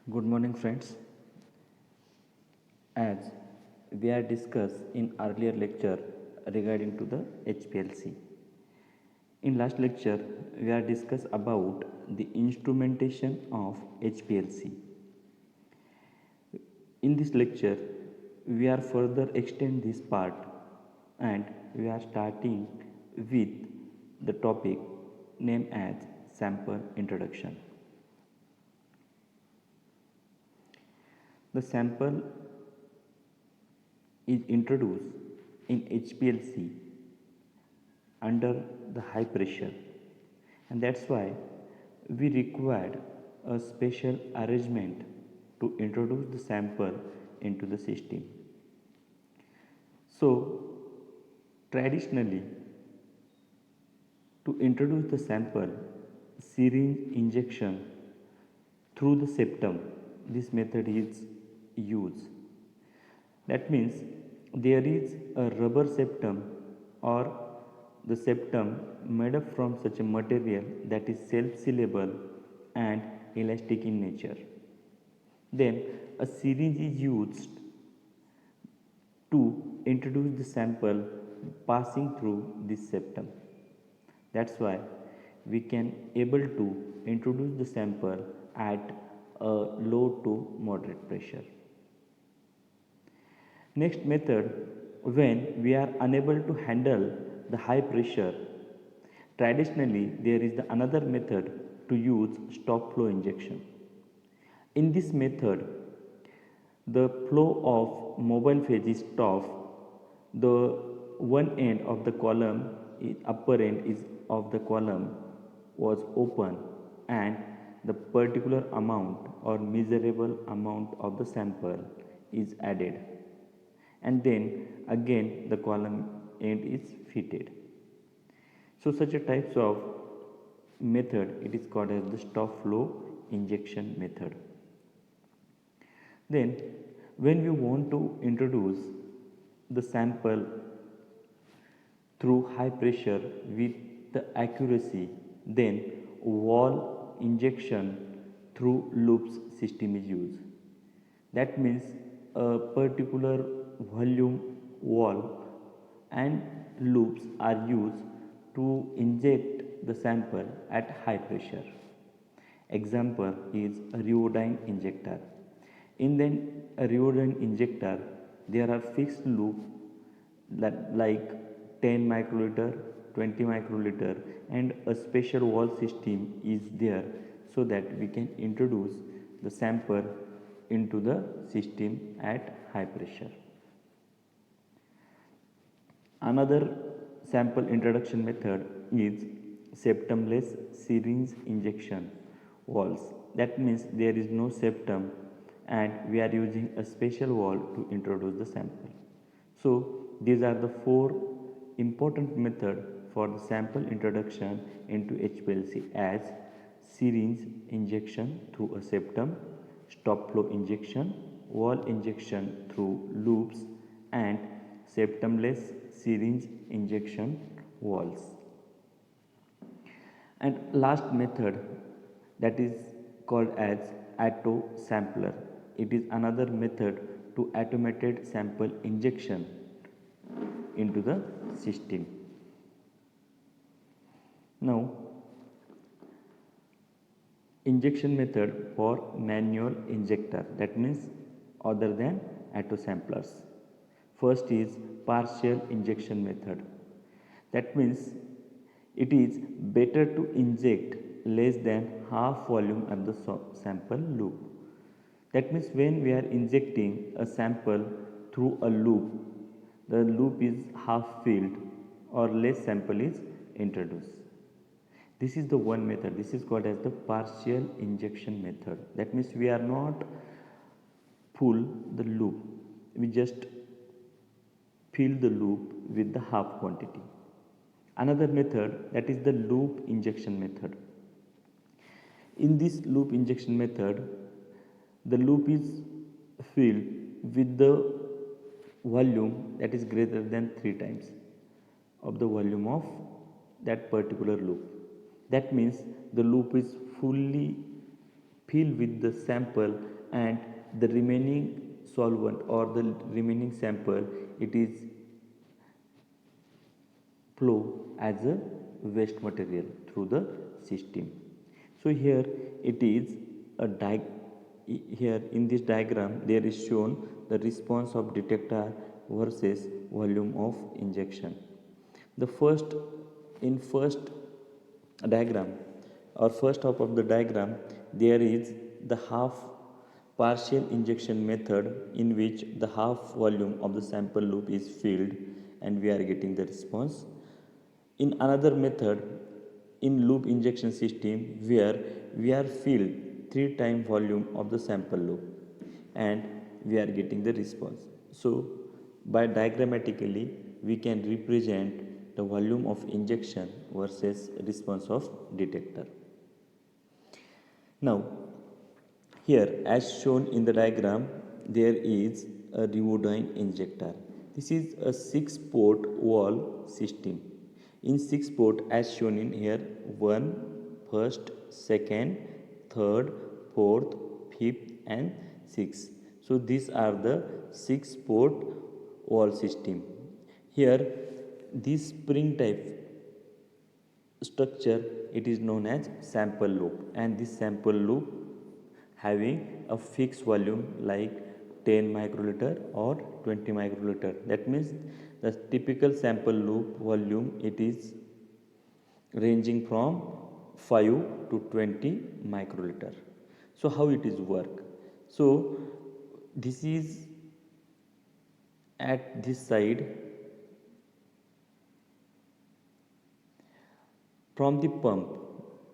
Good morning, friends. As we had discussed in earlier lecture regarding to the HPLC. In last lecture, we had discussed about the instrumentation of HPLC. In this lecture, we are further extend this part and we are starting with the topic named as sample introduction. The sample is introduced in HPLC under the high pressure, and that's why we required a special arrangement to introduce the sample into the system. So traditionally, to introduce the sample, syringe injection through the septum, this method is used. That means there is a rubber septum or the septum made up from such a material that is self-sealable and elastic in nature. Then a syringe is used to introduce the sample passing through this septum. That's why we can able to introduce the sample at a low to moderate pressure. Next method, when we are unable to handle the high pressure, traditionally there is another method to use stop flow injection. In this method, the flow of mobile phase is stopped. The one end of the column, upper end is of the column was open, and the particular amount or measurable amount of the sample is added, and then again the column end is fitted. So such a types of method, it is called as the stop flow injection method. Then when we want to introduce the sample through high pressure with the accuracy, then wall injection through loops system is used. That means a particular volume wall and loops are used to inject the sample at high pressure. Example is a Riodine injector. In a Riodine injector, there are fixed loop like 10 microliter, 20 microliter, and a special wall system is there so that we can introduce the sample into the system at high pressure. Another sample introduction method is septumless syringe injection walls. That means there is no septum and we are using a special wall to introduce the sample. So these are the four important methods for the sample introduction into HPLC as syringe injection through a septum, stop flow injection, wall injection through loops, and septumless syringe injection walls. And last method, that is called as auto sampler. It is another method to automated sample injection into the system. Now, injection method for manual injector, that means other than auto samplers. First is partial injection method. That means it is better to inject less than half volume of the sample loop. That means when we are injecting a sample through a loop, the loop is half filled or less sample is introduced. This is the one method. This is called as the partial injection method. That means we are not full the loop. We just fill the loop with the half quantity. Another method, that is the loop injection method. In this loop injection method, the loop is filled with the volume that is greater than 3 times of the volume of that particular loop. That means the loop is fully fill with the sample, and the remaining solvent or the remaining sample, it is flow as a waste material through the system. So here it is a here in this diagram there is shown the response of detector versus volume of injection. The first diagram or first half of the diagram, there is the half partial injection method in which the half volume of the sample loop is filled and we are getting the response. In another method, in loop injection system, where we are filled 3 times volume of the sample loop and we are getting the response. So by diagrammatically we can represent the volume of injection versus response of detector. Now here as shown in the diagram, there is a Rivodine injector. This is a 6-port wall system. In 6-port as shown in here, 1, first, second, third, fourth, fifth and 6th. So these are the 6-port wall system. Here this spring type structure, it is known as sample loop, and this sample loop having a fixed volume like 10 microliter or 20 microliter. That means the typical sample loop volume, it is ranging from 5 to 20 microliter. So how it is work? So this is at this side. From the pump,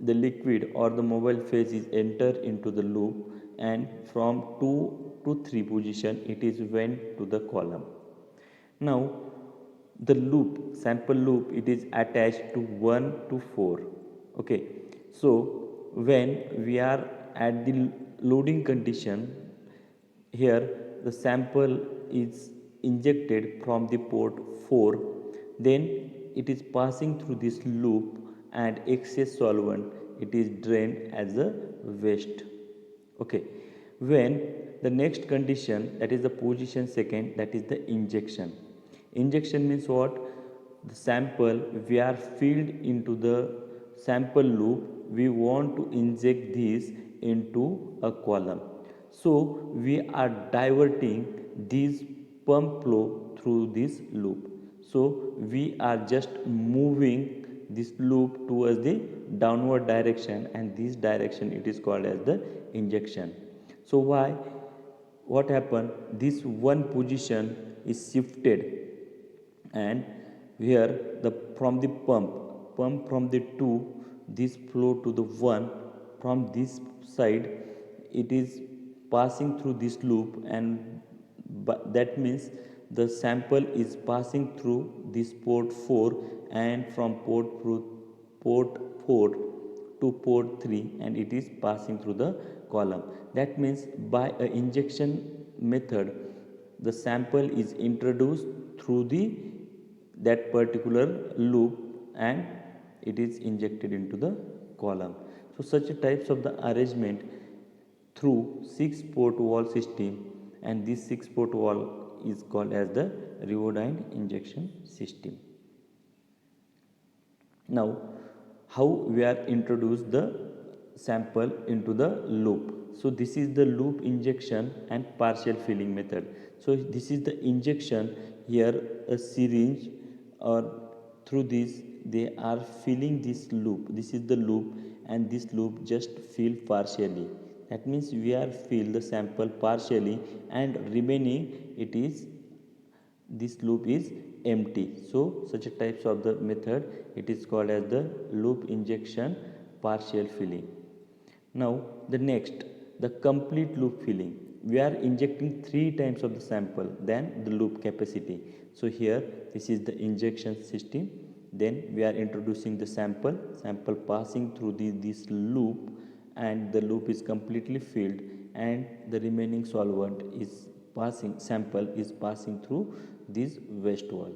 the liquid or the mobile phase is enter into the loop, and from 2 to 3 position it is went to the column. Now the loop, sample loop, it is attached to 1 to 4. Okay, so when we are at the loading condition, here the sample is injected from the port 4, then it is passing through this loop and excess solvent, it is drained as a waste. Okay, when the next condition, that is the position second, that is the injection. Injection means what? The sample we are filled into the sample loop, we want to inject this into a column. So we are diverting this pump flow through this loop. So we are just moving this loop towards the downward direction, and this direction it is called as the injection. So why? What happened? This one position is shifted, and here the from the pump from the 2, this flow to the 1, from this side it is passing through this loop, and that means the sample is passing through this port 4, and from port 4 to port 3, and it is passing through the column. That means by a injection method, the sample is introduced through the that particular loop and it is injected into the column. So such types of the arrangement through 6-port wall system, and this 6-port wall is called as the Rivodine injection system. Now how we are introduce the sample into the loop? So this is the loop injection and partial filling method. So this is the injection. Here a syringe or through this they are filling this loop. This is the loop, and this loop just fill partially. That means we are fill the sample partially, and remaining it is, this loop is empty. So such types of the method, it is called as the loop injection partial filling. Now the next, the complete loop filling. We are injecting 3 times of the sample than the loop capacity. So here this is the injection system, then we are introducing the sample passing through this loop, and the loop is completely filled, and the remaining solvent is passing, sample is passing through this waste wall.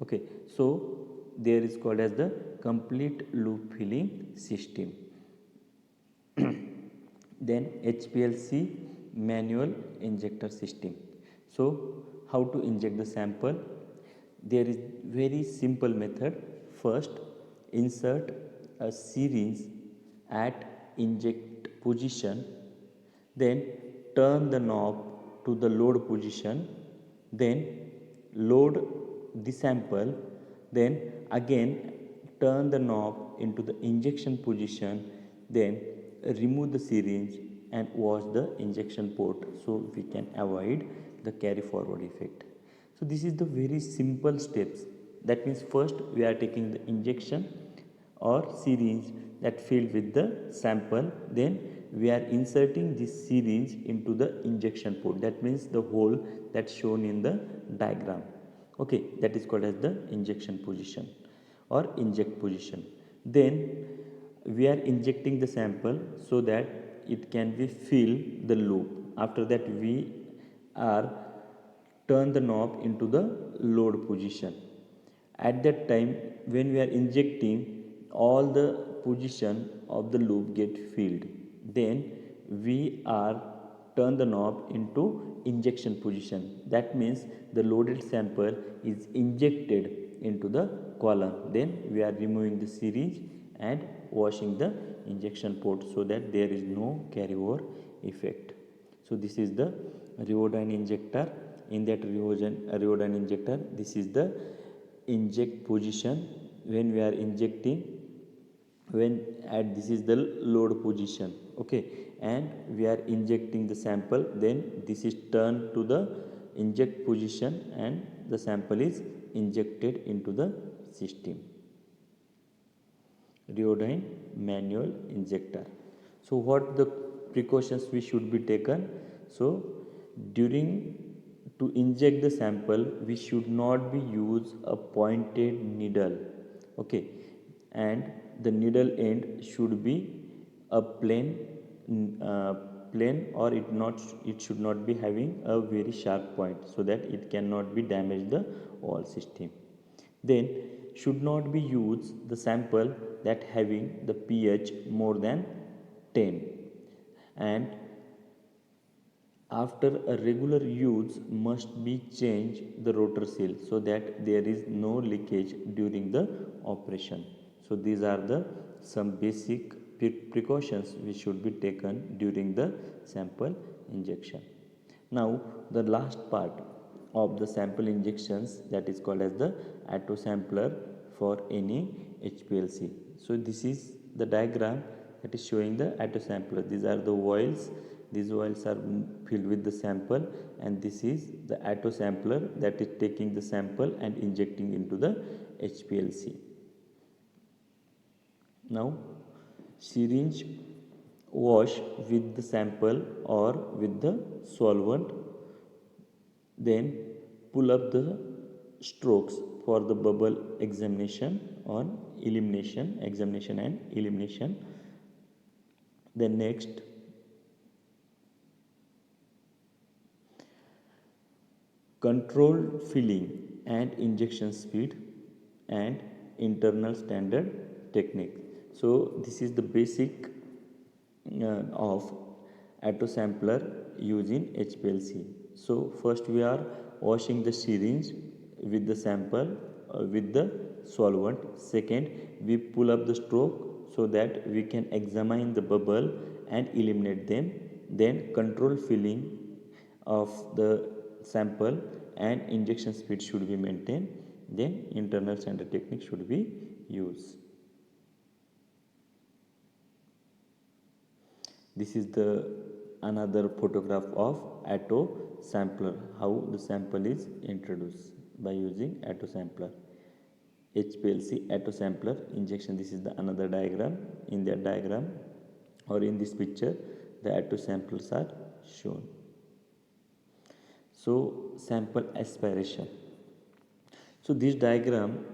Okay, so there is called as the complete loop filling system. Then HPLC manual injector system. So how to inject the sample? There is very simple method. First, insert a syringe at inject position, then turn the knob to the load position, then load the sample, then again turn the knob into the injection position, then remove the syringe and wash the injection port, so we can avoid the carry forward effect. So this is the very simple steps. That means first we are taking the injection or syringe that filled with the sample, then we are inserting this syringe into the injection port, that means the hole that's shown in the diagram. Okay, that is called as the injection position or inject position. Then we are injecting the sample so that it can be fill the loop. After that we are turn the knob into the load position. At that time when we are injecting, all the position of the loop get filled, then we are turn the knob into injection position. That means the loaded sample is injected into the column, then we are removing the syringe and washing the injection port so that there is no carryover effect. So this is the Riodine injector. In that Riodine injector, this is the inject position when we are injecting, when at this is the load position. Okay, and we are injecting the sample, then this is turned to the inject position and the sample is injected into the system. Riodine manual injector. So what the precautions we should be taken? So during to inject the sample, we should not be use a pointed needle. Okay, and the needle end should be a plain, or it should not be having a very sharp point, so that it cannot be damage the wall system. Then should not be used the sample that having the pH more than 10, and after a regular use must be change the rotor seal so that there is no leakage during the operation. So these are the some basic precautions which should be taken during the sample injection. Now the last part of the sample injections, that is called as the auto sampler for any HPLC. So this is the diagram that is showing the auto sampler. These are the vials. These vials are filled with the sample, and this is the auto sampler that is taking the sample and injecting into the HPLC. Now syringe wash with the sample or with the solvent, then pull up the strokes for the bubble examination and elimination. Then next, controlled filling and injection speed and internal standard technique. So this is the basic of auto sampler used in HPLC. So first we are washing the syringe with the sample with the solvent. Second, we pull up the stroke so that we can examine the bubble and eliminate them. Then control filling of the sample and injection speed should be maintained. Then internal standard technique should be used. This is the another photograph of auto sampler, how the sample is introduced by using auto sampler. HPLC auto sampler injection. This is the another diagram. In that diagram or in this picture, the auto samplers are shown. So sample aspiration. So this diagram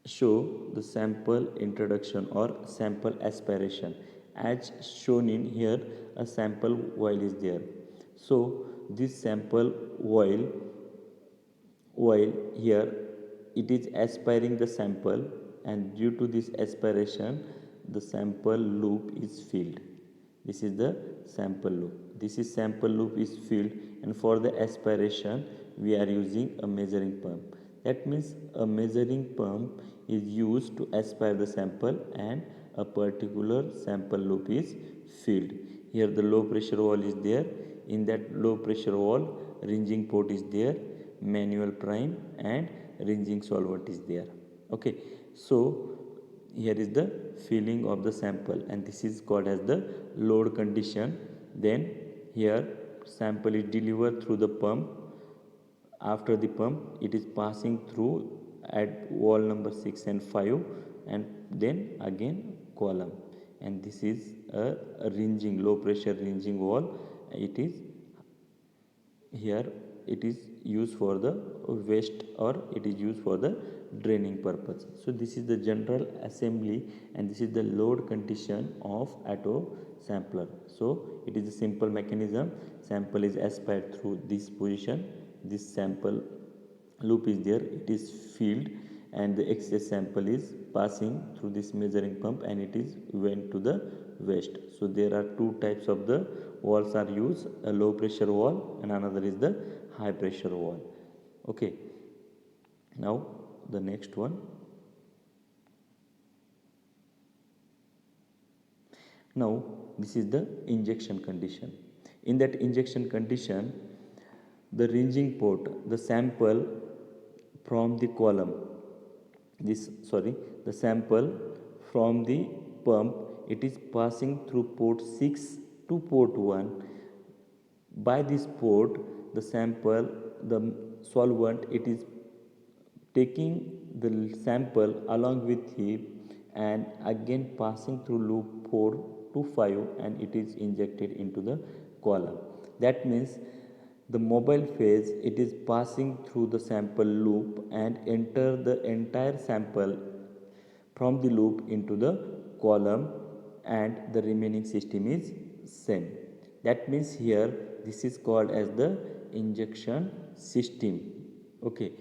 show the sample introduction or sample aspiration. As shown in here, a sample vial is there. So this sample vial here, it is aspiring the sample, and due to this aspiration the sample loop is filled. This is the sample loop. This is sample loop is filled, and for the aspiration we are using a measuring pump. That means a measuring pump is used to aspire the sample and a particular sample loop is filled. Here the low pressure valve is there. In that low pressure valve, rinsing port is there, manual prime and rinsing solvent is there. Okay, so here is the filling of the sample, and this is called as the load condition. Then here sample is delivered through the pump. After the pump, it is passing through at wall number 6 and 5, and then again column, and this is a rinsing, low pressure rinsing wall. It is here, it is used for the waste or it is used for the draining purpose. So this is the general assembly, and this is the load condition of auto sampler. So it is a simple mechanism. Sample is aspired through this position, this sample loop is there, it is filled, and the excess sample is passing through this measuring pump and it is went to the waste. So there are two types of the valves are used, a low pressure valve and another is the high pressure valve. Okay, now the next one. Now this is the injection condition. In that injection condition, the rinsing port, the sample from the column, the sample from the pump, it is passing through port 6 to port 1. By this port, the sample, the solvent, it is taking the sample along with it and again passing through loop 4 to 5, and it is injected into the column. That means the mobile phase, it is passing through the sample loop and enter the entire sample from the loop into the column, and the remaining system is same. That means here this is called as the injection system. Okay,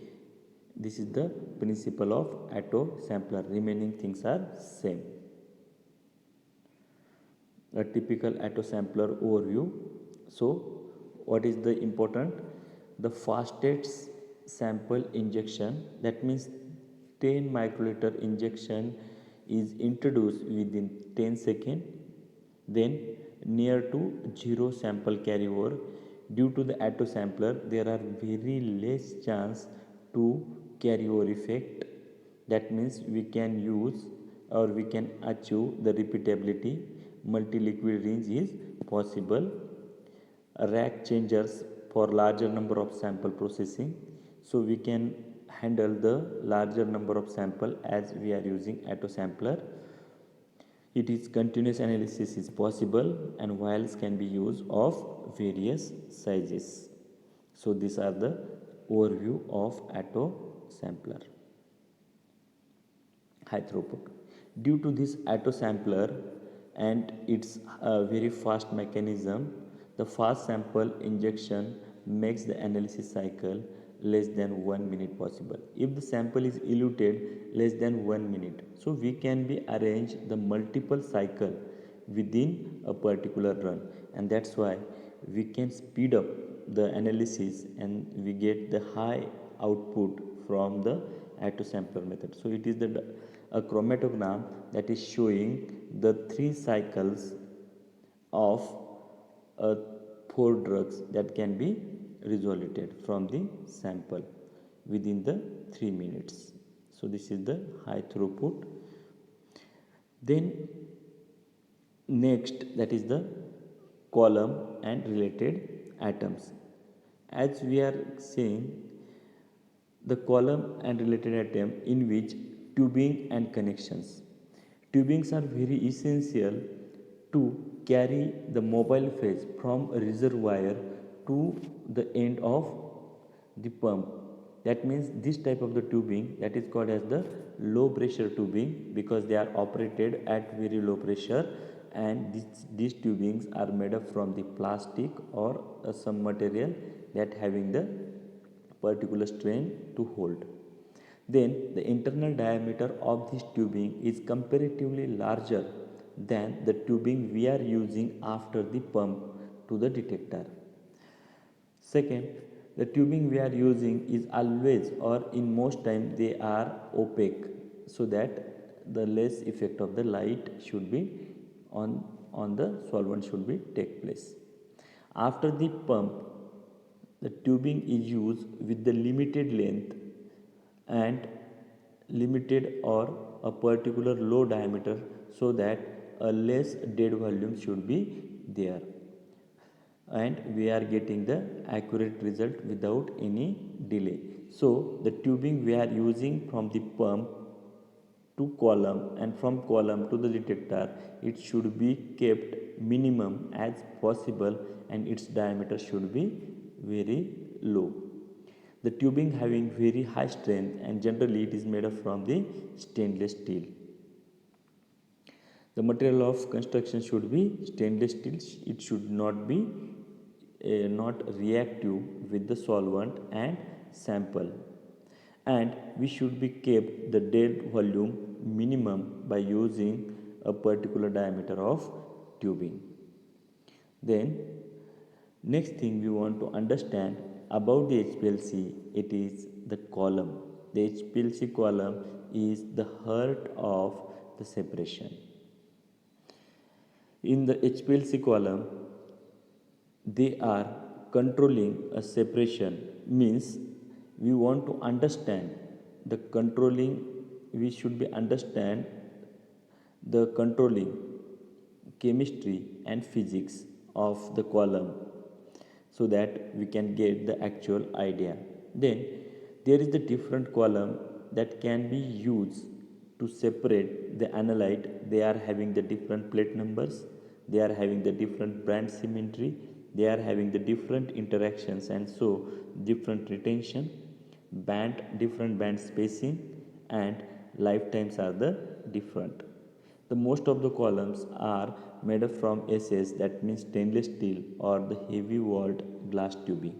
this is the principle of auto sampler. Remaining things are same. A typical auto sampler overview. So what is the important? The fastest sample injection, that means 10 microliter injection is introduced within 10 seconds. Then near to zero sample carryover. Due to the auto sampler, there are very less chance to carryover effect. That means we can use or we can achieve the repeatability. Multi-liquid rinse is possible. Rack changers for larger number of sample processing, so we can handle the larger number of sample as we are using auto sampler. It is continuous analysis is possible, and vials can be used of various sizes. So these are the overview of auto sampler. High throughput. Due to this auto sampler and its very fast mechanism, the fast sample injection makes the analysis cycle less than 1 minute possible. If the sample is eluted less than 1 minute, so we can be arrange the multiple cycle within a particular run, and that's why we can speed up the analysis and we get the high output from the auto sampler method. So it is the a chromatogram that is showing the 3 cycles of 4 drugs that can be resoluted from the sample within the 3 minutes. So this is the high throughput. Then next, that is the column and related atoms. As we are seeing, the column and related atom in which tubing and connections. Tubings are very essential to carry the mobile phase from a reservoir to the end of the pump. That means this type of the tubing, that is called as the low pressure tubing, because they are operated at very low pressure, and these tubings are made up from the plastic or some material that having the particular strain to hold. Then the internal diameter of this tubing is comparatively larger than the tubing we are using after the pump to the detector. Second, the tubing we are using is always or in most time they are opaque, so that the less effect of the light should be on the solvent should be take place. After the pump, the tubing is used with the limited length and limited or a particular low diameter, so that a less dead volume should be there and we are getting the accurate result without any delay. So the tubing we are using from the pump to column and from column to the detector, it should be kept minimum as possible and its diameter should be very low. The tubing having very high strength and generally it is made up from the stainless steel. The material of construction should be stainless steel. It should not be not reactive with the solvent and sample. And we should be kept the dead volume minimum by using a particular diameter of tubing. Then next thing we want to understand about the HPLC, it is the column. The HPLC column is the heart of the separation. In the HPLC column, they are controlling a separation, means we want to understand the controlling, we should be understand the controlling chemistry and physics of the column, so that we can get the actual idea. Then there is the different column that can be used to separate the analyte. They are having the different plate numbers, they are having the different band symmetry, they are having the different interactions, and so different retention band, different band spacing, and lifetimes are the different. The most of the columns are made up from SS, that means stainless steel or the heavy walled glass tubing.